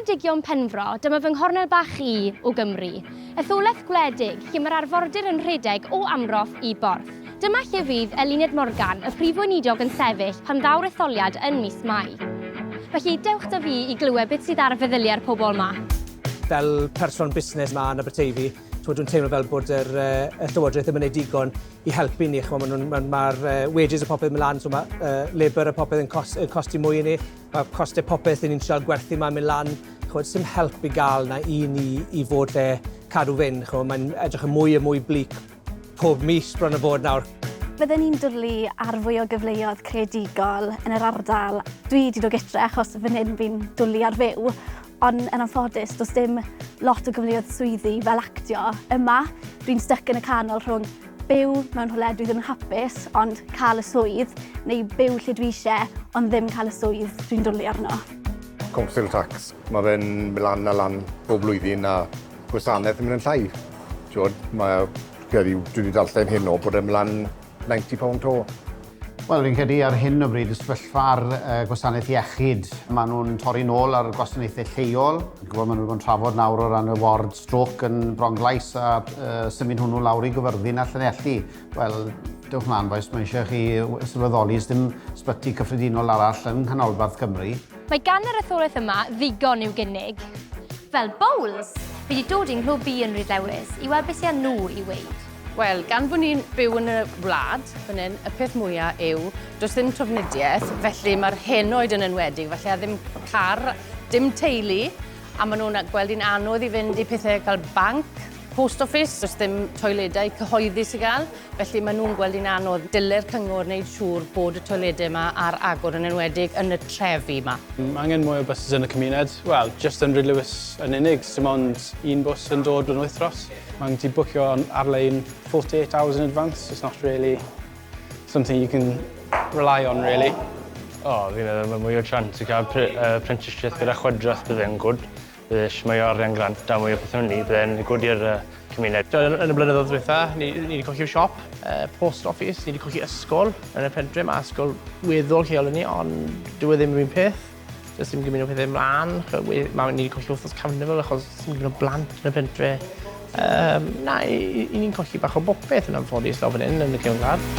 Ceredigion Penfro, dyma fy nghornel bach i o Gymru. Etholaeth gwledig, lle mae'r arfordir yn rhedeg o Amroth i Borth. Dyma lle fydd Eluned Morgan, y prif weinidog yn sefyll pan ddaw'r etholiad yn mis Mai. Felly dewch da fi i glywed beth sydd ar feddyliau'r pobl yma. Fel person busnes yma yn Aberteifi, dwi'n teimlo fel bod y Llywodraeth ddim yn gwneud digon i helpu ni. Mae'r wages y popeth yn lan, so mae labour y popeth yn costi mwy i ni. Mae costau popeth yn ni'n trial gwerthu yma'n mynd lan. Dim help i gael na i ni i fod lle cadw fynd. Mae'n edrych yn mwy a mwy blic pob mis bron y bod nawr. Byddwn ni'n dwlu ar fwy o gyfleoedd creadigol yn yr ardal. Dwi wedi dod gytre achos fan hyn fi'n dwlu ar fyw. Ond yn anffodus, does dim lot o gyfleoedd swyddi fel actio yma. Dwi'n styc yn y canol rhwng byw mewn rhywle dwi ddim yn hapus, ond cael y swydd, neu byw lle dwi eisiau, ond ddim cael y swydd dwi'n dwlu arno. Council tax. Mae fe'n mynd lan a lan bob blwyddyn a gwasanaeth yn mynd yn llai. Dwi wedi darllen hyn o bod e'n mynd lan £90 to. Wel, fi'n credu ar hyn o bryd ysbellfa'r gwasanaeth iechyd. Maen nhw'n torri nôl ar gwasanaethau lleol. Maen nhw'n bod yn trafod nawr o ran y ward stroke yn Bronglais a symud hwnnw lawr i Gyfyrddin a Llanelli. Wel, dewch mlaen boes, mae eisiau chi sylweddoli dim ysbyty cyffredinol arall yn Nghanolbarth Cymru. Mae gan yr etholaeth yma ddigon i'w gynnig. Fel bowls, fi wedi dod i'n nghlwb i yn Rhydlewis i weld beth sy'n nhw i weid. Wel, gan bod ni'n byw yn y wlad, fan hyn, y peth mwyaf yw, does ddim trafnidiaeth, felly mae'r henoed yn enwedig, felly a ddim car, dim teulu, a maen nhw'n gweld i'n anodd i fynd i pethau cael banc, post office, does ddim toiledau cyhoeddus i gael, felly maen nhw'n gweld i'n anodd dilau'r cyngor wneud siŵr bod y toiledau yma ar agor yn enwedig yn y trefi yma. Mae angen mwy o buses yn y cymuned. Wel, just yn Rhydlewis yn unig, dim ond un bws yn dod yn wythnos. Mae'n di bwcio ar-lein 48 hours in advance. It's not really something you can rely on, really. Fi'n meddwl mae mwy o chance i gael apprenticeship gyda chwydraeth bydd e'n gwrdd. Bydd mwy o arian grant da mwy o beth nhw'n ni, bydd e'n gwrdd i'r cymuned. Yn y blynyddoedd diwetha, ni wedi colli'r siop, post office, ni wedi colli ysgol yn y pentre. Mae ysgol weddol lleol yn ni, ond dyw e ddim yr un peth. Does dim gymaint o pethau ymlaen. Ni wedi colli wrthos carnifal achos dim gymaint o blant yn y pentre. I ni'n colli bach o bopeth yn anffodus o fan hyn yn y cefn gwlad.